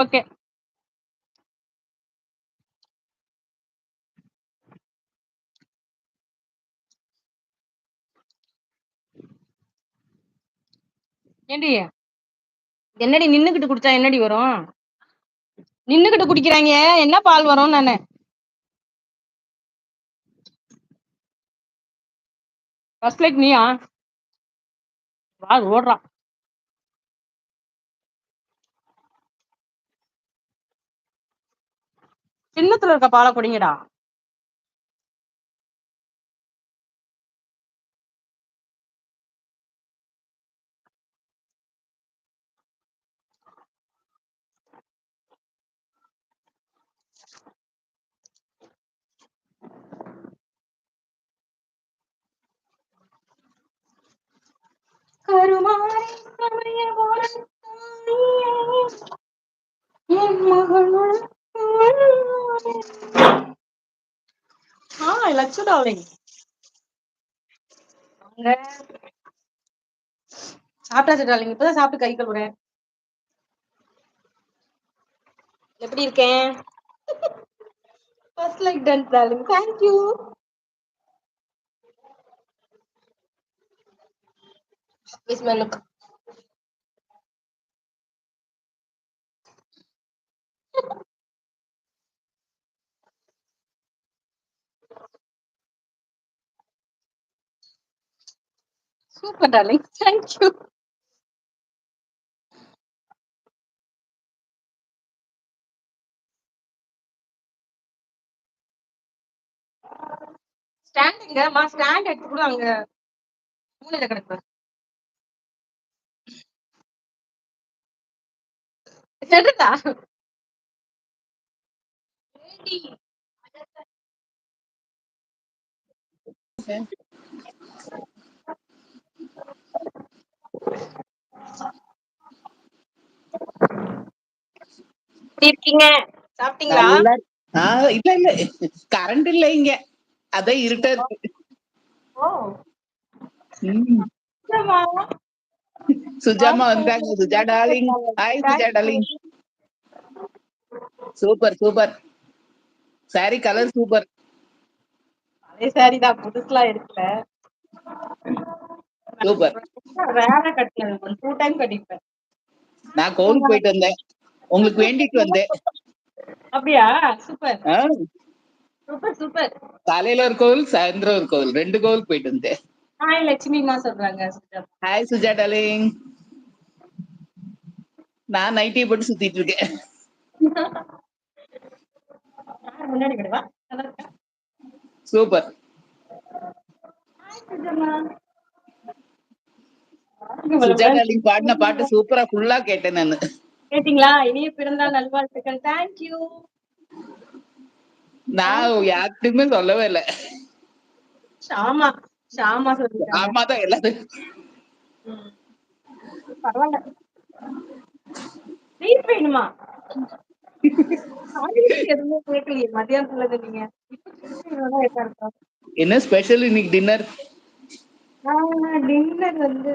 Okay. ஏண்டி என்னடி நின்னுகிட்டு குடிச்சா என்னடி வரும்? நின்னுகிட்டு குடிக்கிறாங்க என்ன பால் வரும் நானு? ஃபர்ஸ்ட் லைக் நீயா? வா ஓடுறா. சின்னத்துல இருக்க பாலை குடிங்கடா. கருமாறி சமய என் மகள் லட்சு டார்லிங் வாங்க. சாப்பிட்டாச்சு டார்லிங். இப்பதான் சாப்பிட்டு கை கழுவுறேன். எப்படி இருக்கேன்? First like done darling. Thank you. Please my look. Super darling. Thank you. ஸ்டாண்டிங்க மா ஸ்டாண்ட் எடுத்து கூட அங்க மூலையில கிடக்கு. எடுடா. எப்படி இருக்கீங்க? சாப்பிட்டீங்களா? நல்லா இல்ல இல்ல கரண்ட் இல்ல இங்க, அதான் இருட்டா இருக்கு. ஓ சுஜாமா வந்துட்டாங்க. Suja darling. Hi Suja darling. Super super. Sari colour super. அதே சாரி தான், புதுசுலாம் எடுக்கல. சூப்பர். வேற கட்டினது 2 டைம் கட்டிப்பேன். நான் கோவிலுக்கு போயிட்டு வந்தேன், உங்களுக்கு வேண்டிட்டு வந்தேன். அப்படியா? சூப்பர் ஆ, சூப்பர் சூப்பர். காலையில ஒரு கோவில், சாயந்தரம் ஒரு கோவில், 2 கோவில் போயிட்டு வந்தேன். ஹாய் லட்சுமிமா சொல்றாங்க. Hi Suja darling. நான் நைட்டியை போட்டு சுத்திட்டு இருக்கேன். முன்னாடி விடுவா. சூப்பர். சுஜா டார்லிங் பாடின பாட்டு சூப்பரா ஃபுல்லா கேட்டேன் நானு. கேட்டீங்களா? இனிய பிறந்தநாள் நல்வாழ்த்துக்கள். தேங்க்யூ. நான் யார்கிட்டயுமே சொல்லவே இல்லை. ஷாமா ஷாமா சொல்லிட்டாங்க. ஆமா தான் எல்லாரும். பரவாயில்ல. ஸ்வீட் வேணுமா? எதுவுமே கேட்கலையே மத்தியானத்துல நீங்க. என்ன ஸ்பெஷல் இன்னைக்கு டின்னர்? டின்னர் வந்து